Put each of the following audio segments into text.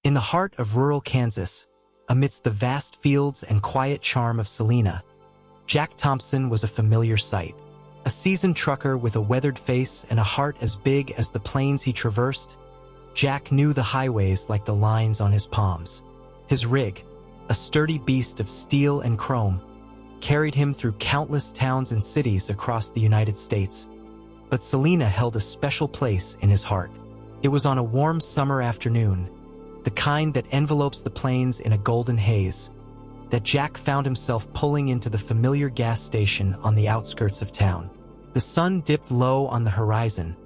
In the heart of rural Kansas, amidst the vast fields and quiet charm of Salina, Jack Thompson was a familiar sight. A seasoned trucker with a weathered face and a heart as big as the plains he traversed, Jack knew the highways like the lines on his palms. His rig, a sturdy beast of steel and chrome, carried him through countless towns and cities across the United States. But Salina held a special place in his heart. It was on a warm summer afternoon, the kind that envelopes the plains in a golden haze, that Jack found himself pulling into the familiar gas station on the outskirts of town. The sun dipped low on the horizon,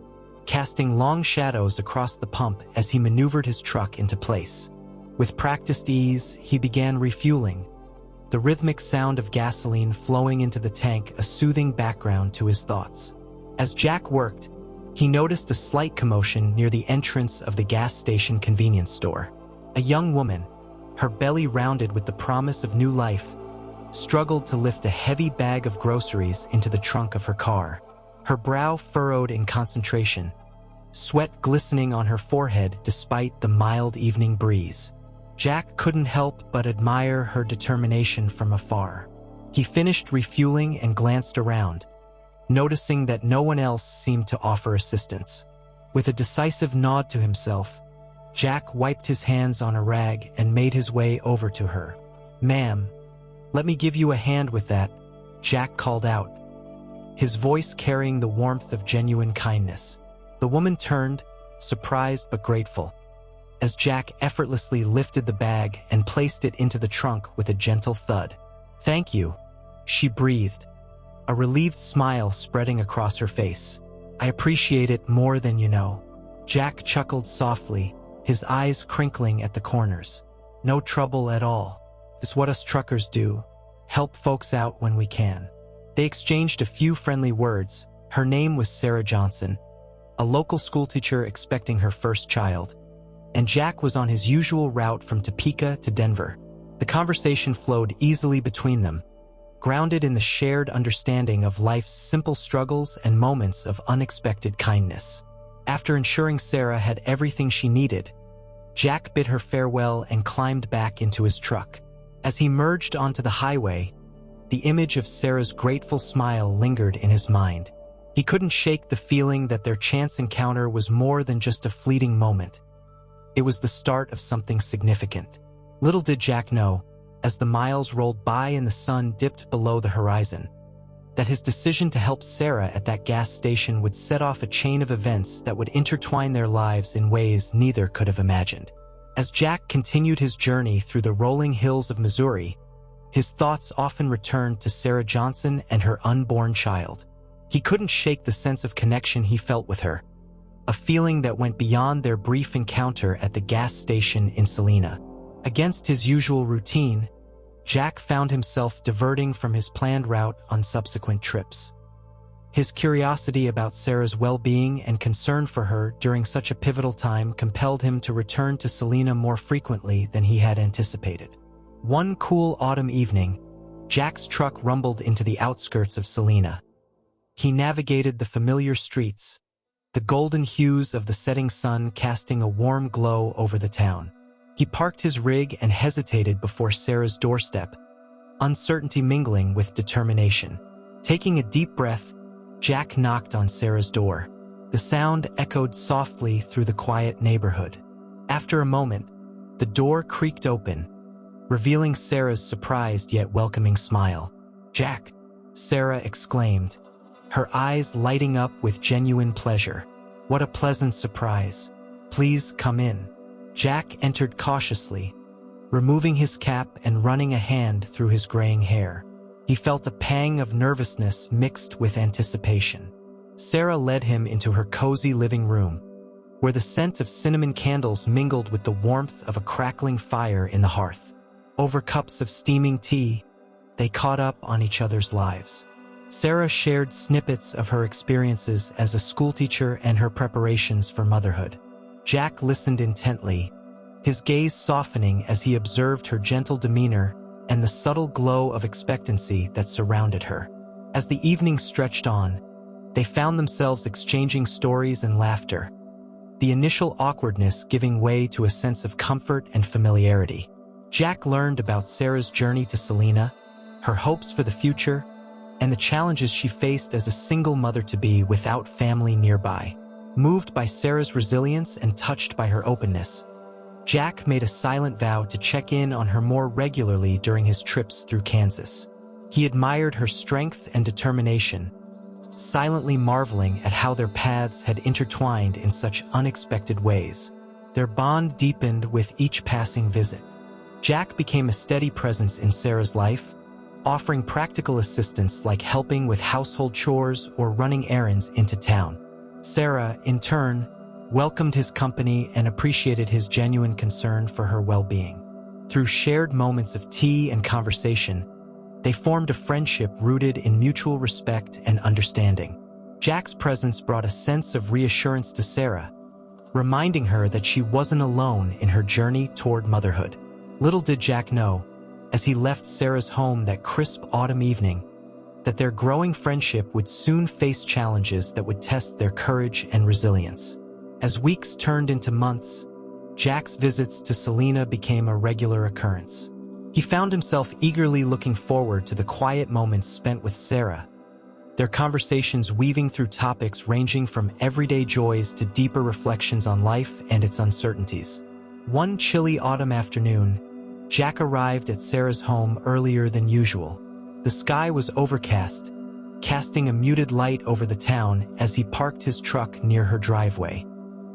casting long shadows across the pump as he maneuvered his truck into place. With practiced ease, he began refueling, the rhythmic sound of gasoline flowing into the tank a soothing background to his thoughts. As Jack worked, he noticed a slight commotion near the entrance of the gas station convenience store. A young woman, her belly rounded with the promise of new life, struggled to lift a heavy bag of groceries into the trunk of her car. Her brow furrowed in concentration, sweat glistening on her forehead despite the mild evening breeze. Jack couldn't help but admire her determination from afar. He finished refueling and glanced around, noticing that no one else seemed to offer assistance. With a decisive nod to himself, Jack wiped his hands on a rag and made his way over to her. "Ma'am, let me give you a hand with that," Jack called out, his voice carrying the warmth of genuine kindness. The woman turned, surprised but grateful, as Jack effortlessly lifted the bag and placed it into the trunk with a gentle thud. "Thank you," she breathed, a relieved smile spreading across her face. "I appreciate it more than you know." Jack chuckled softly, his eyes crinkling at the corners. "No trouble at all. It's what us truckers do, help folks out when we can." They exchanged a few friendly words. Her name was Sarah Johnson, a local schoolteacher expecting her first child, and Jack was on his usual route from Topeka to Denver. The conversation flowed easily between them, grounded in the shared understanding of life's simple struggles and moments of unexpected kindness. After ensuring Sarah had everything she needed, Jack bid her farewell and climbed back into his truck. As he merged onto the highway, the image of Sarah's grateful smile lingered in his mind. He couldn't shake the feeling that their chance encounter was more than just a fleeting moment. It was the start of something significant. Little did Jack know, as the miles rolled by and the sun dipped below the horizon, that his decision to help Sarah at that gas station would set off a chain of events that would intertwine their lives in ways neither could have imagined. As Jack continued his journey through the rolling hills of Missouri, his thoughts often returned to Sarah Johnson and her unborn child. He couldn't shake the sense of connection he felt with her, a feeling that went beyond their brief encounter at the gas station in Salina. Against his usual routine, Jack found himself diverting from his planned route on subsequent trips. His curiosity about Sarah's well-being and concern for her during such a pivotal time compelled him to return to Salina more frequently than he had anticipated. One cool autumn evening, Jack's truck rumbled into the outskirts of Salina. He navigated the familiar streets, the golden hues of the setting sun casting a warm glow over the town. He parked his rig and hesitated before Sarah's doorstep, uncertainty mingling with determination. Taking a deep breath, Jack knocked on Sarah's door. The sound echoed softly through the quiet neighborhood. After a moment, the door creaked open, revealing Sarah's surprised yet welcoming smile. "Jack," Sarah exclaimed, her eyes lighting up with genuine pleasure. "What a pleasant surprise. Please come in." Jack entered cautiously, removing his cap and running a hand through his graying hair. He felt a pang of nervousness mixed with anticipation. Sarah led him into her cozy living room, where the scent of cinnamon candles mingled with the warmth of a crackling fire in the hearth. Over cups of steaming tea, they caught up on each other's lives. Sarah shared snippets of her experiences as a schoolteacher and her preparations for motherhood. Jack listened intently, his gaze softening as he observed her gentle demeanor and the subtle glow of expectancy that surrounded her. As the evening stretched on, they found themselves exchanging stories and laughter, the initial awkwardness giving way to a sense of comfort and familiarity. Jack learned about Sarah's journey to Selena, her hopes for the future, and the challenges she faced as a single mother-to-be without family nearby. Moved by Sarah's resilience and touched by her openness, Jack made a silent vow to check in on her more regularly during his trips through Kansas. He admired her strength and determination, silently marveling at how their paths had intertwined in such unexpected ways. Their bond deepened with each passing visit. Jack became a steady presence in Sarah's life, offering practical assistance like helping with household chores or running errands into town. Sarah, in turn, welcomed his company and appreciated his genuine concern for her well-being. Through shared moments of tea and conversation, they formed a friendship rooted in mutual respect and understanding. Jack's presence brought a sense of reassurance to Sarah, reminding her that she wasn't alone in her journey toward motherhood. Little did Jack know, as he left Sarah's home that crisp autumn evening, that their growing friendship would soon face challenges that would test their courage and resilience. As weeks turned into months, Jack's visits to Selena became a regular occurrence. He found himself eagerly looking forward to the quiet moments spent with Sarah, their conversations weaving through topics ranging from everyday joys to deeper reflections on life and its uncertainties. One chilly autumn afternoon, Jack arrived at Sarah's home earlier than usual. The sky was overcast, casting a muted light over the town as he parked his truck near her driveway.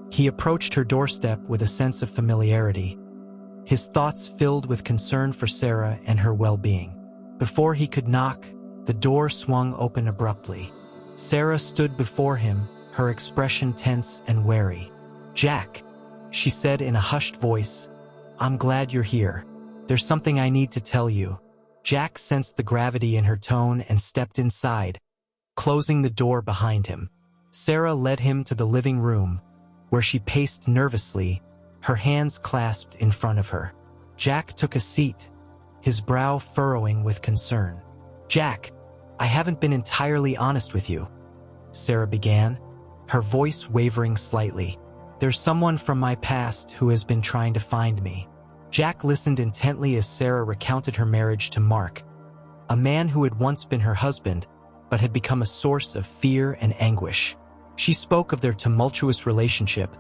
He approached her doorstep with a sense of familiarity, his thoughts filled with concern for Sarah and her well-being. Before he could knock, the door swung open abruptly. Sarah stood before him, her expression tense and wary. "Jack," she said in a hushed voice, "I'm glad you're here. There's something I need to tell you." Jack sensed the gravity in her tone and stepped inside, closing the door behind him. Sarah led him to the living room, where she paced nervously, her hands clasped in front of her. Jack took a seat, his brow furrowing with concern. "Jack, I haven't been entirely honest with you," Sarah began, her voice wavering slightly. "There's someone from my past who has been trying to find me." Jack listened intently as Sarah recounted her marriage to Mark, a man who had once been her husband, but had become a source of fear and anguish. She spoke of their tumultuous relationship,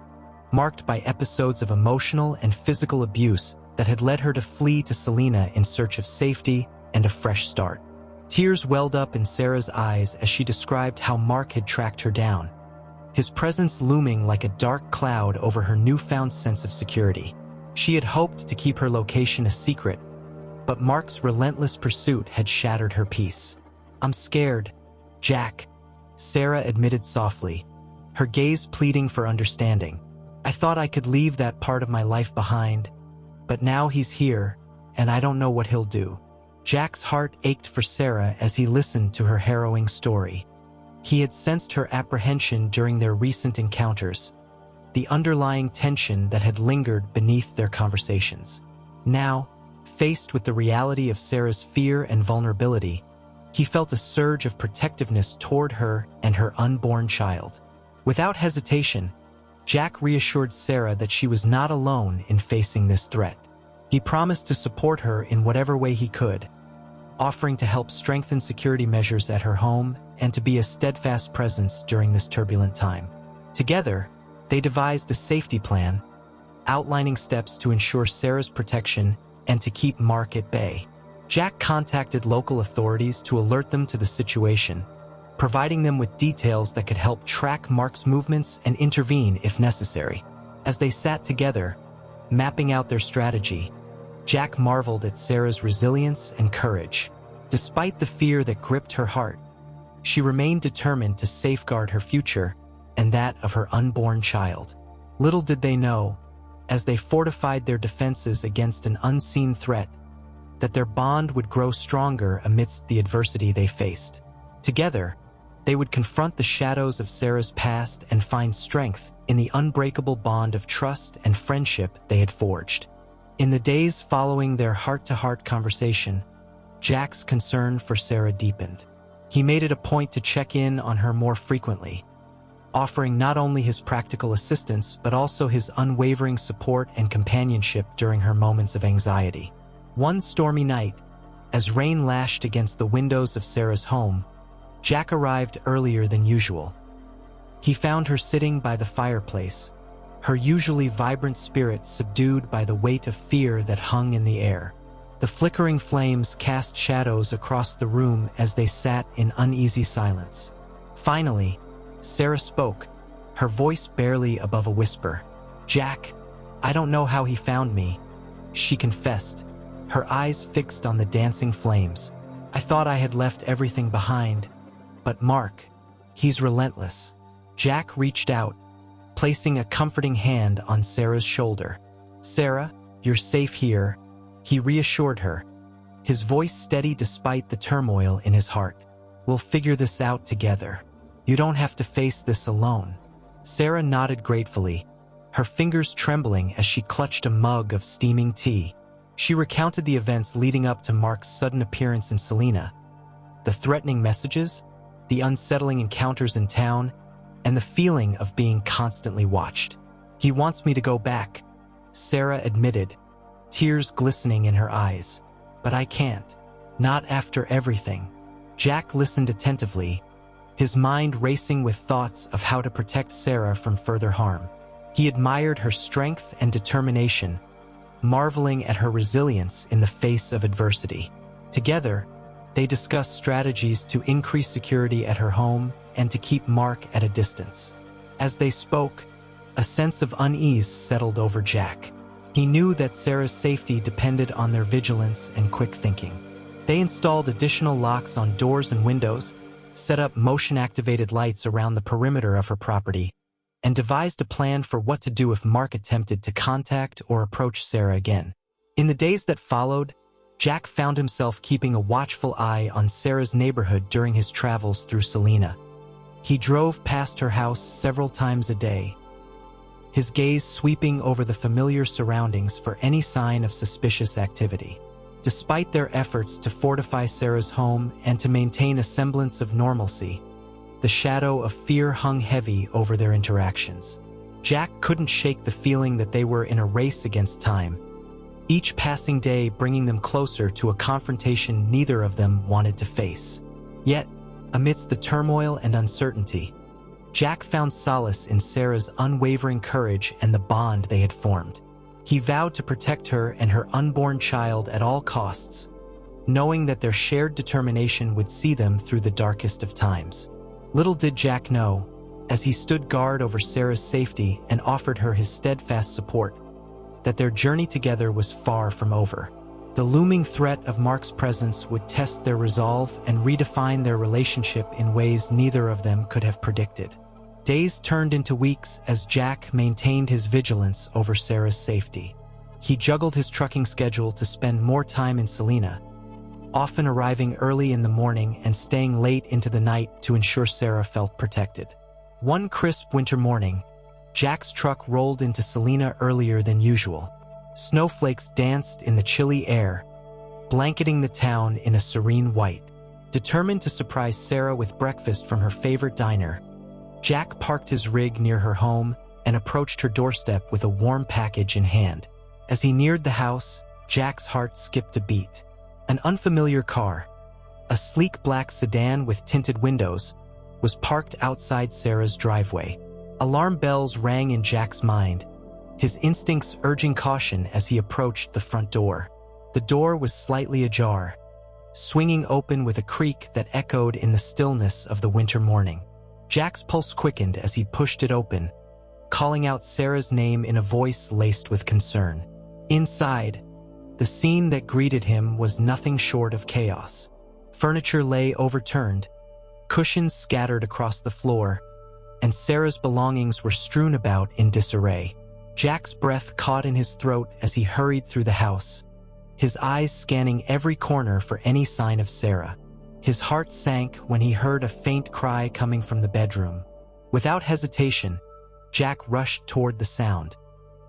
marked by episodes of emotional and physical abuse that had led her to flee to Selena in search of safety and a fresh start. Tears welled up in Sarah's eyes as she described how Mark had tracked her down, his presence looming like a dark cloud over her newfound sense of security. She had hoped to keep her location a secret, but Mark's relentless pursuit had shattered her peace. "I'm scared, Jack," Sarah admitted softly, her gaze pleading for understanding. "I thought I could leave that part of my life behind, but now he's here, and I don't know what he'll do." Jack's heart ached for Sarah as he listened to her harrowing story. He had sensed her apprehension during their recent encounters, the underlying tension that had lingered beneath their conversations. Now, faced with the reality of Sarah's fear and vulnerability, he felt a surge of protectiveness toward her and her unborn child. Without hesitation, Jack reassured Sarah that she was not alone in facing this threat. He promised to support her in whatever way he could, offering to help strengthen security measures at her home and to be a steadfast presence during this turbulent time. Together, they devised a safety plan, outlining steps to ensure Sarah's protection and to keep Mark at bay. Jack contacted local authorities to alert them to the situation, providing them with details that could help track Mark's movements and intervene if necessary. As they sat together, mapping out their strategy, Jack marveled at Sarah's resilience and courage. Despite the fear that gripped her heart, she remained determined to safeguard her future and that of her unborn child. Little did they know, as they fortified their defenses against an unseen threat, that their bond would grow stronger amidst the adversity they faced. Together, they would confront the shadows of Sarah's past and find strength in the unbreakable bond of trust and friendship they had forged. In the days following their heart-to-heart conversation, Jack's concern for Sarah deepened. He made it a point to check in on her more frequently, offering not only his practical assistance but also his unwavering support and companionship during her moments of anxiety. One stormy night, as rain lashed against the windows of Sarah's home, Jack arrived earlier than usual. He found her sitting by the fireplace, her usually vibrant spirit subdued by the weight of fear that hung in the air. The flickering flames cast shadows across the room as they sat in uneasy silence. Finally, Sarah spoke, her voice barely above a whisper. "Jack, I don't know how he found me," she confessed, her eyes fixed on the dancing flames. "I thought I had left everything behind, but Mark, he's relentless." Jack reached out, placing a comforting hand on Sarah's shoulder. "Sarah, you're safe here," he reassured her, his voice steady despite the turmoil in his heart. "We'll figure this out together. You don't have to face this alone." Sarah nodded gratefully, her fingers trembling as she clutched a mug of steaming tea. She recounted the events leading up to Mark's sudden appearance in Selina, the threatening messages, the unsettling encounters in town, and the feeling of being constantly watched. "He wants me to go back," Sarah admitted, tears glistening in her eyes. "But I can't. Not after everything." Jack listened attentively, his mind racing with thoughts of how to protect Sarah from further harm. He admired her strength and determination, marveling at her resilience in the face of adversity. Together, they discussed strategies to increase security at her home and to keep Mark at a distance. As they spoke, a sense of unease settled over Jack. He knew that Sarah's safety depended on their vigilance and quick thinking. They installed additional locks on doors and windows, set up motion-activated lights around the perimeter of her property, and devised a plan for what to do if Mark attempted to contact or approach Sarah again. In the days that followed, Jack found himself keeping a watchful eye on Sarah's neighborhood during his travels through Selina. He drove past her house several times a day, his gaze sweeping over the familiar surroundings for any sign of suspicious activity. Despite their efforts to fortify Sarah's home and to maintain a semblance of normalcy, the shadow of fear hung heavy over their interactions. Jack couldn't shake the feeling that they were in a race against time, each passing day bringing them closer to a confrontation neither of them wanted to face. Yet, amidst the turmoil and uncertainty, Jack found solace in Sarah's unwavering courage and the bond they had formed. He vowed to protect her and her unborn child at all costs, knowing that their shared determination would see them through the darkest of times. Little did Jack know, as he stood guard over Sarah's safety and offered her his steadfast support, that their journey together was far from over. The looming threat of Mark's presence would test their resolve and redefine their relationship in ways neither of them could have predicted. Days turned into weeks as Jack maintained his vigilance over Sarah's safety. He juggled his trucking schedule to spend more time in Selina, often arriving early in the morning and staying late into the night to ensure Sarah felt protected. One crisp winter morning, Jack's truck rolled into Selina earlier than usual. Snowflakes danced in the chilly air, blanketing the town in a serene white. Determined to surprise Sarah with breakfast from her favorite diner, Jack parked his rig near her home and approached her doorstep with a warm package in hand. As he neared the house, Jack's heart skipped a beat. An unfamiliar car, a sleek black sedan with tinted windows, was parked outside Sarah's driveway. Alarm bells rang in Jack's mind, his instincts urging caution as he approached the front door. The door was slightly ajar, swinging open with a creak that echoed in the stillness of the winter morning. Jack's pulse quickened as he pushed it open, calling out Sarah's name in a voice laced with concern. Inside, the scene that greeted him was nothing short of chaos. Furniture lay overturned, cushions scattered across the floor, and Sarah's belongings were strewn about in disarray. Jack's breath caught in his throat as he hurried through the house, his eyes scanning every corner for any sign of Sarah. His heart sank when he heard a faint cry coming from the bedroom. Without hesitation, Jack rushed toward the sound,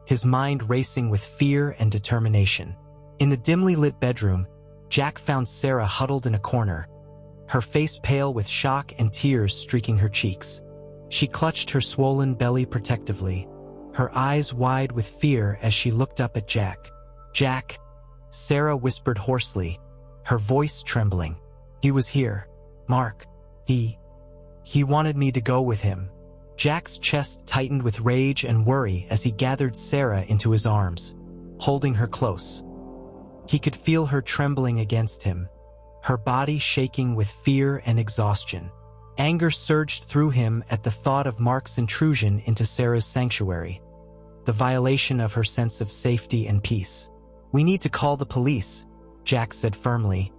his mind racing with fear and determination. In the dimly lit bedroom, Jack found Sarah huddled in a corner, her face pale with shock and tears streaking her cheeks. She clutched her swollen belly protectively, her eyes wide with fear as she looked up at Jack. "Jack," Sarah whispered hoarsely, her voice trembling. "He was here. Mark. He wanted me to go with him." Jack's chest tightened with rage and worry as he gathered Sarah into his arms, holding her close. He could feel her trembling against him, her body shaking with fear and exhaustion. Anger surged through him at the thought of Mark's intrusion into Sarah's sanctuary, the violation of her sense of safety and peace. "We need to call the police," Jack said firmly,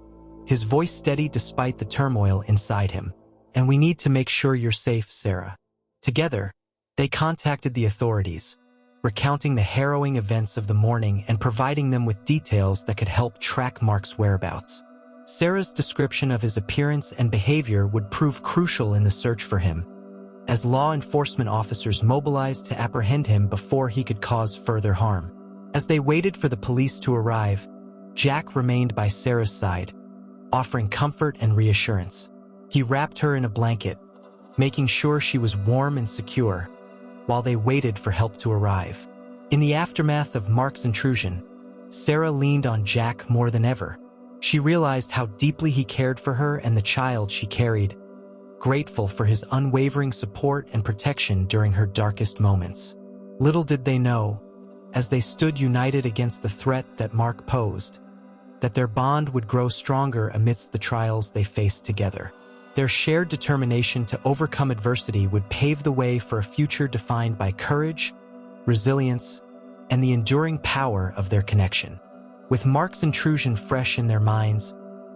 his voice steady despite the turmoil inside him. "And we need to make sure you're safe, Sarah." Together, they contacted the authorities, recounting the harrowing events of the morning and providing them with details that could help track Mark's whereabouts. Sarah's description of his appearance and behavior would prove crucial in the search for him, as law enforcement officers mobilized to apprehend him before he could cause further harm. As they waited for the police to arrive, Jack remained by Sarah's side, offering comfort and reassurance. He wrapped her in a blanket, making sure she was warm and secure, while they waited for help to arrive. In the aftermath of Mark's intrusion, Sarah leaned on Jack more than ever. She realized how deeply he cared for her and the child she carried, grateful for his unwavering support and protection during her darkest moments. Little did they know, as they stood united against the threat that Mark posed, that their bond would grow stronger amidst the trials they faced together. Their shared determination to overcome adversity would pave the way for a future defined by courage, resilience, and the enduring power of their connection. With Mark's intrusion fresh in their minds,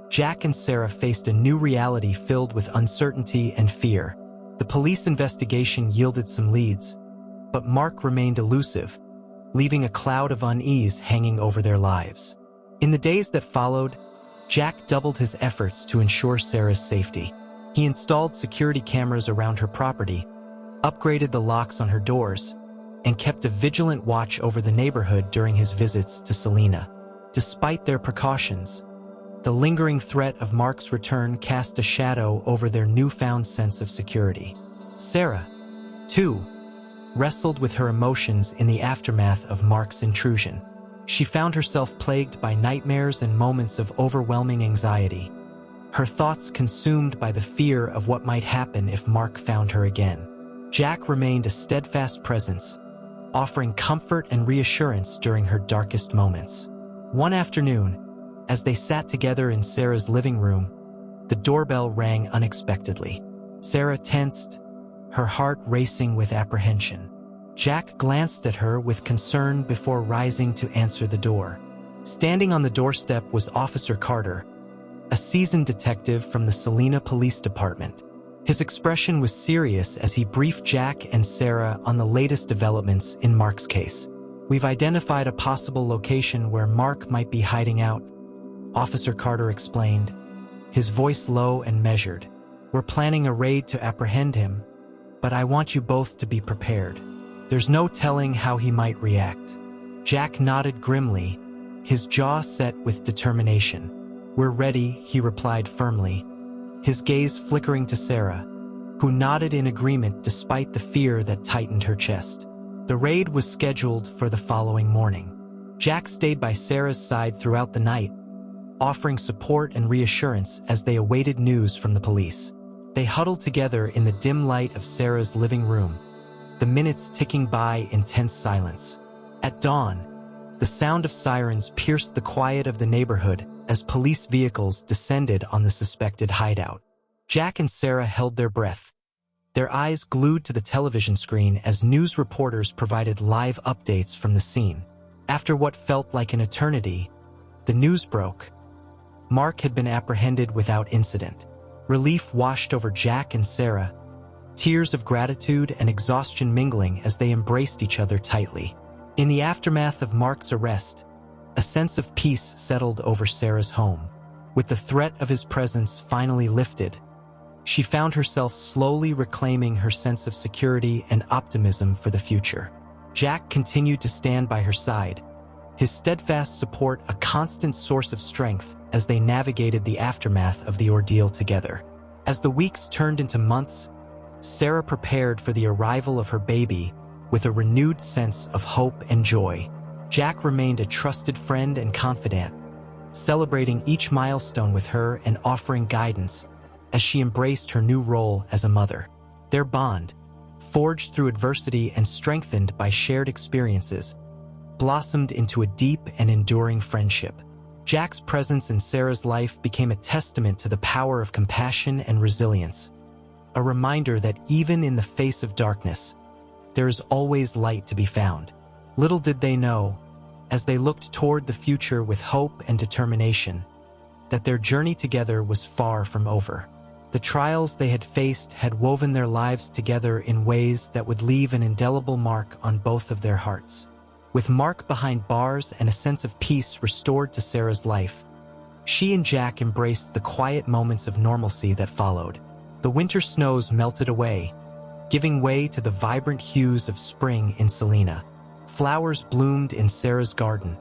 Jack and Sarah faced a new reality filled with uncertainty and fear. The police investigation yielded some leads, but Mark remained elusive, leaving a cloud of unease hanging over their lives. In the days that followed, Jack doubled his efforts to ensure Sarah's safety. He installed security cameras around her property, upgraded the locks on her doors, and kept a vigilant watch over the neighborhood during his visits to Selena. Despite their precautions, the lingering threat of Mark's return cast a shadow over their newfound sense of security. Sarah, too, wrestled with her emotions in the aftermath of Mark's intrusion. She found herself plagued by nightmares and moments of overwhelming anxiety, her thoughts consumed by the fear of what might happen if Mark found her again. Jack remained a steadfast presence, offering comfort and reassurance during her darkest moments. One afternoon, as they sat together in Sarah's living room, the doorbell rang unexpectedly. Sarah tensed, her heart racing with apprehension. Jack glanced at her with concern before rising to answer the door. Standing on the doorstep was Officer Carter, a seasoned detective from the Selena Police Department. His expression was serious as he briefed Jack and Sarah on the latest developments in Mark's case. "We've identified a possible location where Mark might be hiding out," Officer Carter explained, his voice low and measured. "We're planning a raid to apprehend him, but I want you both to be prepared. There's no telling how he might react." Jack nodded grimly, his jaw set with determination. "We're ready," he replied firmly, his gaze flickering to Sarah, who nodded in agreement despite the fear that tightened her chest. The raid was scheduled for the following morning. Jack stayed by Sarah's side throughout the night, offering support and reassurance as they awaited news from the police. They huddled together in the dim light of Sarah's living room, the minutes ticking by in tense silence. At dawn, the sound of sirens pierced the quiet of the neighborhood as police vehicles descended on the suspected hideout. Jack and Sarah held their breath, their eyes glued to the television screen as news reporters provided live updates from the scene. After what felt like an eternity, the news broke. Mark had been apprehended without incident. Relief washed over Jack and Sarah, tears of gratitude and exhaustion mingling as they embraced each other tightly. In the aftermath of Mark's arrest, a sense of peace settled over Sarah's home. With the threat of his presence finally lifted, she found herself slowly reclaiming her sense of security and optimism for the future. Jack continued to stand by her side, his steadfast support a constant source of strength as they navigated the aftermath of the ordeal together. As the weeks turned into months, Sarah prepared for the arrival of her baby with a renewed sense of hope and joy. Jack remained a trusted friend and confidant, celebrating each milestone with her and offering guidance as she embraced her new role as a mother. Their bond, forged through adversity and strengthened by shared experiences, blossomed into a deep and enduring friendship. Jack's presence in Sarah's life became a testament to the power of compassion and resilience, a reminder that even in the face of darkness, there is always light to be found. Little did they know, as they looked toward the future with hope and determination, that their journey together was far from over. The trials they had faced had woven their lives together in ways that would leave an indelible mark on both of their hearts. With Mark behind bars and a sense of peace restored to Sarah's life, she and Jack embraced the quiet moments of normalcy that followed. The winter snows melted away, giving way to the vibrant hues of spring in Selena. Flowers bloomed in Sarah's garden,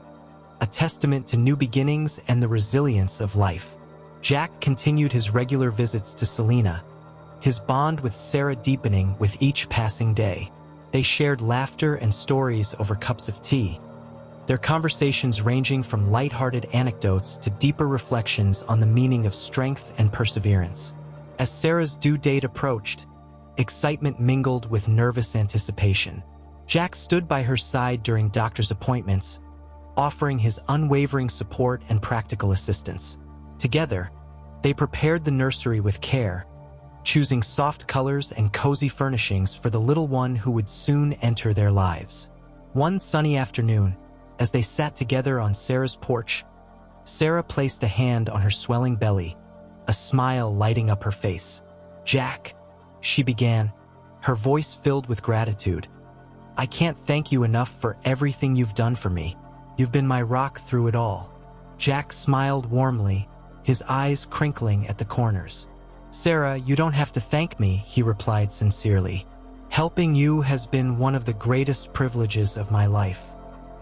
a testament to new beginnings and the resilience of life. Jack continued his regular visits to Selena, his bond with Sarah deepening with each passing day. They shared laughter and stories over cups of tea, their conversations ranging from lighthearted anecdotes to deeper reflections on the meaning of strength and perseverance. As Sarah's due date approached, excitement mingled with nervous anticipation. Jack stood by her side during doctor's appointments, offering his unwavering support and practical assistance. Together, they prepared the nursery with care, choosing soft colors and cozy furnishings for the little one who would soon enter their lives. One sunny afternoon, as they sat together on Sarah's porch, Sarah placed a hand on her swelling belly, a smile lighting up her face. "Jack," she began, her voice filled with gratitude, "I can't thank you enough for everything you've done for me. You've been my rock through it all." Jack smiled warmly, his eyes crinkling at the corners. "Sarah, you don't have to thank me," he replied sincerely. "Helping you has been one of the greatest privileges of my life.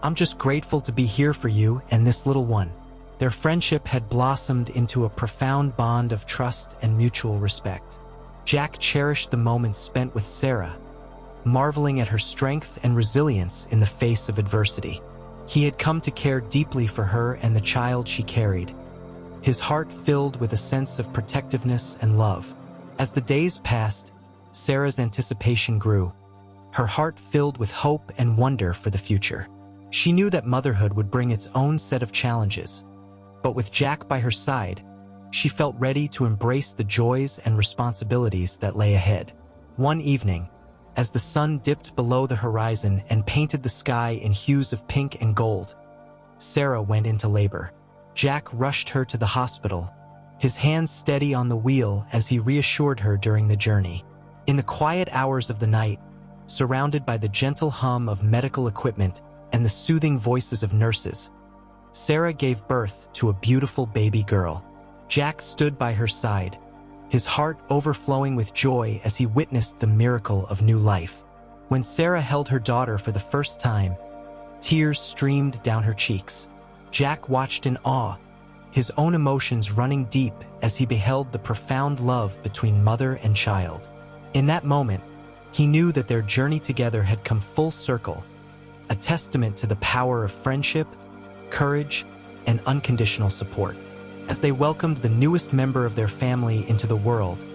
I'm just grateful to be here for you and this little one." Their friendship had blossomed into a profound bond of trust and mutual respect. Jack cherished the moments spent with Sarah, marveling at her strength and resilience in the face of adversity. He had come to care deeply for her and the child she carried, his heart filled with a sense of protectiveness and love. As the days passed, Sarah's anticipation grew, her heart filled with hope and wonder for the future. She knew that motherhood would bring its own set of challenges, but with Jack by her side, she felt ready to embrace the joys and responsibilities that lay ahead. One evening, as the sun dipped below the horizon and painted the sky in hues of pink and gold, Sarah went into labor. Jack rushed her to the hospital, his hands steady on the wheel as he reassured her during the journey. In the quiet hours of the night, surrounded by the gentle hum of medical equipment and the soothing voices of nurses, Sarah gave birth to a beautiful baby girl. Jack stood by her side, his heart overflowing with joy as he witnessed the miracle of new life. When Sarah held her daughter for the first time, tears streamed down her cheeks. Jack watched in awe, his own emotions running deep as he beheld the profound love between mother and child. In that moment, he knew that their journey together had come full circle, a testament to the power of friendship, courage, and unconditional support. As they welcomed the newest member of their family into the world,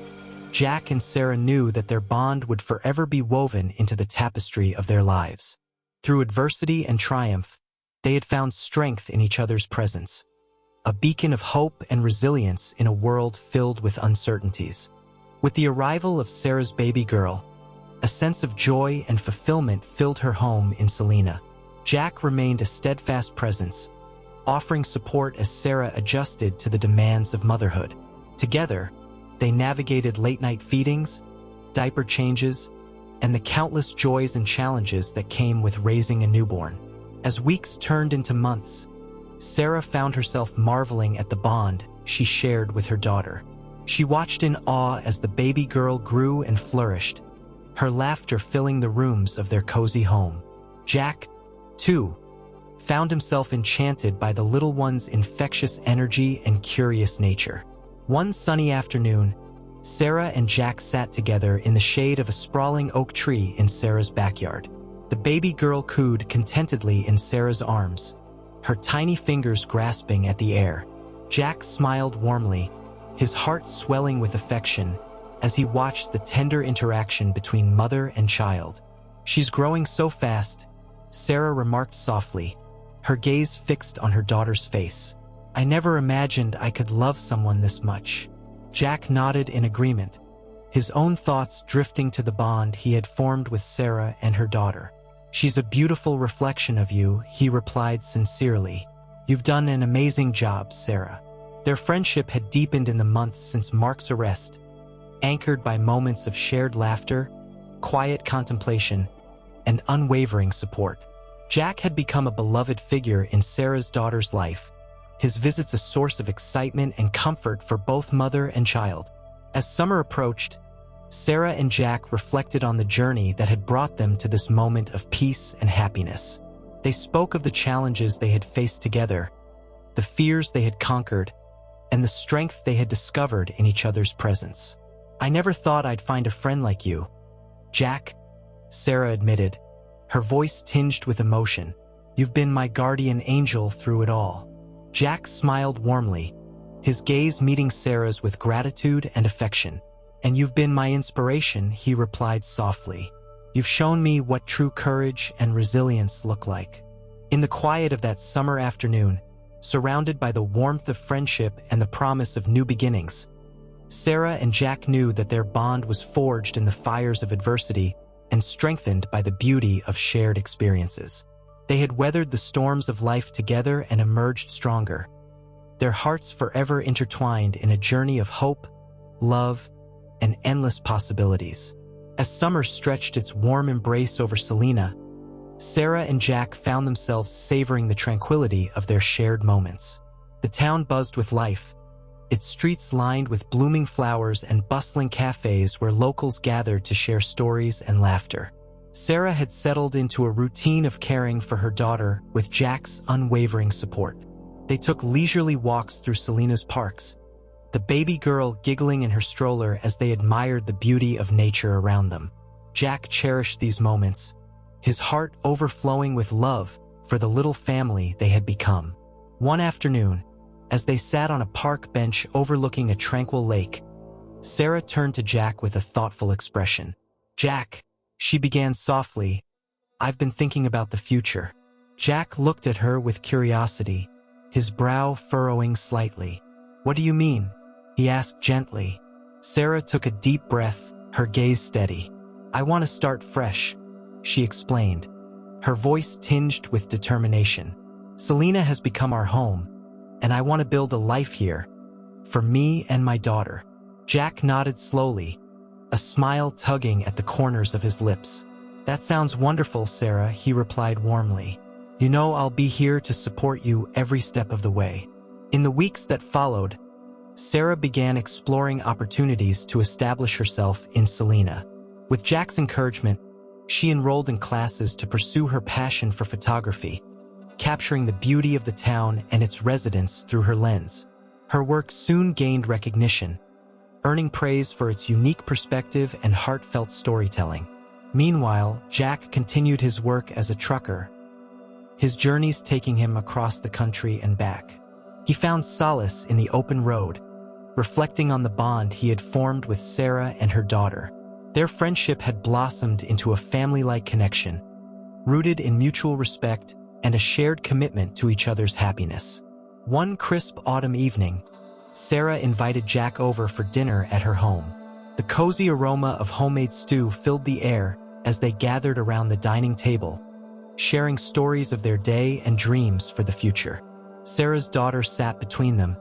Jack and Sarah knew that their bond would forever be woven into the tapestry of their lives. Through adversity and triumph, they had found strength in each other's presence, a beacon of hope and resilience in a world filled with uncertainties. With the arrival of Sarah's baby girl, a sense of joy and fulfillment filled her home in Selena. Jack remained a steadfast presence, offering support as Sarah adjusted to the demands of motherhood. Together, they navigated late-night feedings, diaper changes, and the countless joys and challenges that came with raising a newborn. As weeks turned into months, Sarah found herself marveling at the bond she shared with her daughter. She watched in awe as the baby girl grew and flourished, her laughter filling the rooms of their cozy home. Jack, too, found himself enchanted by the little one's infectious energy and curious nature. One sunny afternoon, Sarah and Jack sat together in the shade of a sprawling oak tree in Sarah's backyard. The baby girl cooed contentedly in Sarah's arms, her tiny fingers grasping at the air. Jack smiled warmly, his heart swelling with affection as he watched the tender interaction between mother and child. "She's growing so fast," Sarah remarked softly, her gaze fixed on her daughter's face. "I never imagined I could love someone this much." Jack nodded in agreement, his own thoughts drifting to the bond he had formed with Sarah and her daughter. "She's a beautiful reflection of you," he replied sincerely. "You've done an amazing job, Sarah." Their friendship had deepened in the months since Mark's arrest, anchored by moments of shared laughter, quiet contemplation, and unwavering support. Jack had become a beloved figure in Sarah's daughter's life, his visits a source of excitement and comfort for both mother and child. As summer approached, Sarah and Jack reflected on the journey that had brought them to this moment of peace and happiness. They spoke of the challenges they had faced together, the fears they had conquered, and the strength they had discovered in each other's presence. "I never thought I'd find a friend like you, Jack," Sarah admitted, her voice tinged with emotion. "You've been my guardian angel through it all." Jack smiled warmly, his gaze meeting Sarah's with gratitude and affection. "And you've been my inspiration," he replied softly. "You've shown me what true courage and resilience look like." In the quiet of that summer afternoon, surrounded by the warmth of friendship and the promise of new beginnings, Sarah and Jack knew that their bond was forged in the fires of adversity and strengthened by the beauty of shared experiences. They had weathered the storms of life together and emerged stronger, their hearts forever intertwined in a journey of hope, love, and endless possibilities. As summer stretched its warm embrace over Salina, Sarah and Jack found themselves savoring the tranquility of their shared moments. The town buzzed with life, its streets lined with blooming flowers and bustling cafes where locals gathered to share stories and laughter. Sarah had settled into a routine of caring for her daughter with Jack's unwavering support. They took leisurely walks through Salina's parks, the baby girl giggling in her stroller as they admired the beauty of nature around them. Jack cherished these moments, his heart overflowing with love for the little family they had become. One afternoon, as they sat on a park bench overlooking a tranquil lake, Sarah turned to Jack with a thoughtful expression. "Jack," she began softly, "I've been thinking about the future." Jack looked at her with curiosity, his brow furrowing slightly. "What do you mean?" he asked gently. Sarah took a deep breath, her gaze steady. "I want to start fresh," she explained, her voice tinged with determination. "Salina has become our home, and I want to build a life here, for me and my daughter." Jack nodded slowly, a smile tugging at the corners of his lips. "That sounds wonderful, Sarah," he replied warmly. "You know I'll be here to support you every step of the way." In the weeks that followed, Sarah began exploring opportunities to establish herself in Salina. With Jack's encouragement, she enrolled in classes to pursue her passion for photography, capturing the beauty of the town and its residents through her lens. Her work soon gained recognition, earning praise for its unique perspective and heartfelt storytelling. Meanwhile, Jack continued his work as a trucker, his journeys taking him across the country and back. He found solace in the open road, reflecting on the bond he had formed with Sarah and her daughter. Their friendship had blossomed into a family-like connection, rooted in mutual respect and a shared commitment to each other's happiness. One crisp autumn evening, Sarah invited Jack over for dinner at her home. The cozy aroma of homemade stew filled the air as they gathered around the dining table, sharing stories of their day and dreams for the future. Sarah's daughter sat between them,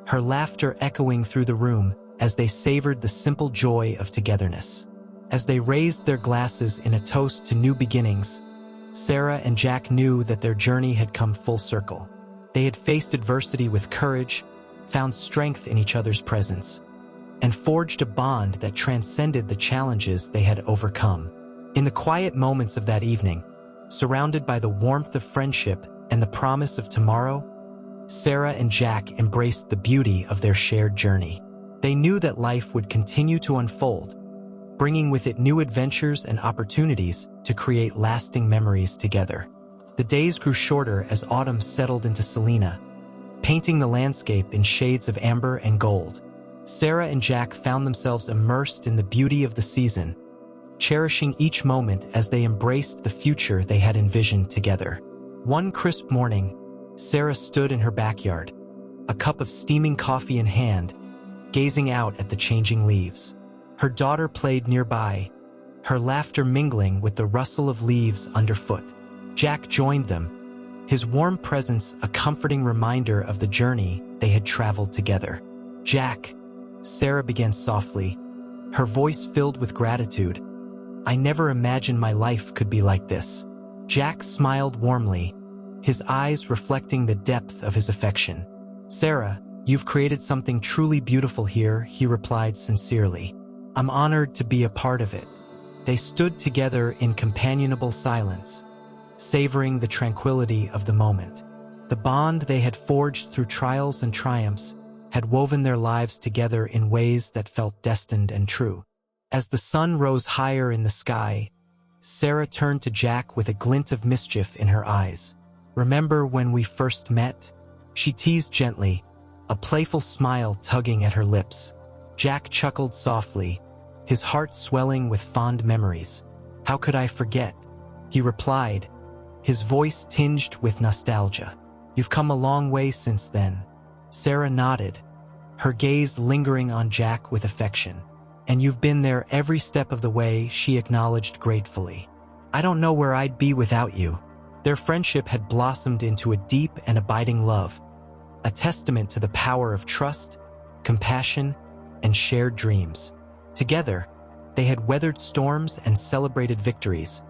her laughter echoing through the room as they savored the simple joy of togetherness. As they raised their glasses in a toast to new beginnings, Sarah and Jack knew that their journey had come full circle. They had faced adversity with courage, found strength in each other's presence, and forged a bond that transcended the challenges they had overcome. In the quiet moments of that evening, surrounded by the warmth of friendship and the promise of tomorrow, Sarah and Jack embraced the beauty of their shared journey. They knew that life would continue to unfold, bringing with it new adventures and opportunities to create lasting memories together. The days grew shorter as autumn settled into Selena, painting the landscape in shades of amber and gold. Sarah and Jack found themselves immersed in the beauty of the season, cherishing each moment as they embraced the future they had envisioned together. One crisp morning, Sarah stood in her backyard, a cup of steaming coffee in hand, gazing out at the changing leaves. Her daughter played nearby, her laughter mingling with the rustle of leaves underfoot. Jack joined them, his warm presence a comforting reminder of the journey they had traveled together. "Jack," Sarah began softly, her voice filled with gratitude, "I never imagined my life could be like this." Jack smiled warmly, his eyes reflecting the depth of his affection. "Sarah, you've created something truly beautiful here," he replied sincerely. "I'm honored to be a part of it." They stood together in companionable silence, savoring the tranquility of the moment. The bond they had forged through trials and triumphs had woven their lives together in ways that felt destined and true. As the sun rose higher in the sky, Sarah turned to Jack with a glint of mischief in her eyes. "Remember when we first met?" she teased gently, a playful smile tugging at her lips. Jack chuckled softly, his heart swelling with fond memories. "How could I forget?" he replied, his voice tinged with nostalgia. "You've come a long way since then." Sarah nodded, her gaze lingering on Jack with affection. "And you've been there every step of the way," she acknowledged gratefully. "I don't know where I'd be without you." Their friendship had blossomed into a deep and abiding love, a testament to the power of trust, compassion, and shared dreams. Together, they had weathered storms and celebrated victories,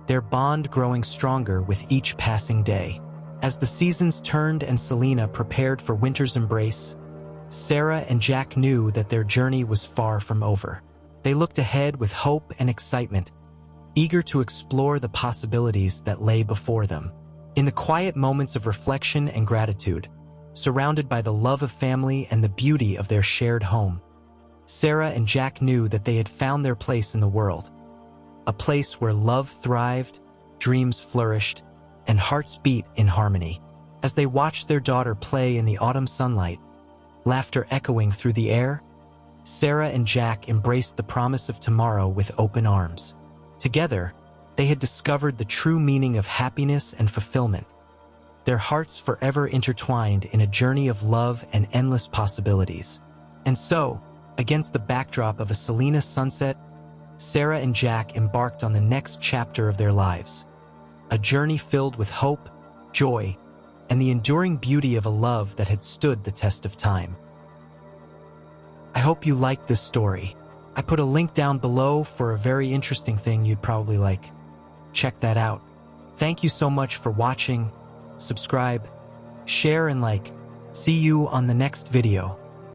their bond growing stronger with each passing day. As the seasons turned and Selena prepared for winter's embrace, Sarah and Jack knew that their journey was far from over. They looked ahead with hope and excitement, eager to explore the possibilities that lay before them. In the quiet moments of reflection and gratitude, surrounded by the love of family and the beauty of their shared home, Sarah and Jack knew that they had found their place in the world, a place where love thrived, dreams flourished, and hearts beat in harmony. As they watched their daughter play in the autumn sunlight, laughter echoing through the air, Sarah and Jack embraced the promise of tomorrow with open arms. Together, they had discovered the true meaning of happiness and fulfillment, their hearts forever intertwined in a journey of love and endless possibilities. And so, against the backdrop of a Selena sunset, Sarah and Jack embarked on the next chapter of their lives, a journey filled with hope, joy, and the enduring beauty of a love that had stood the test of time. I hope you liked this story. I put a link down below for a very interesting thing you'd probably like. Check that out. Thank you so much for watching. Subscribe, share, and like. See you on the next video.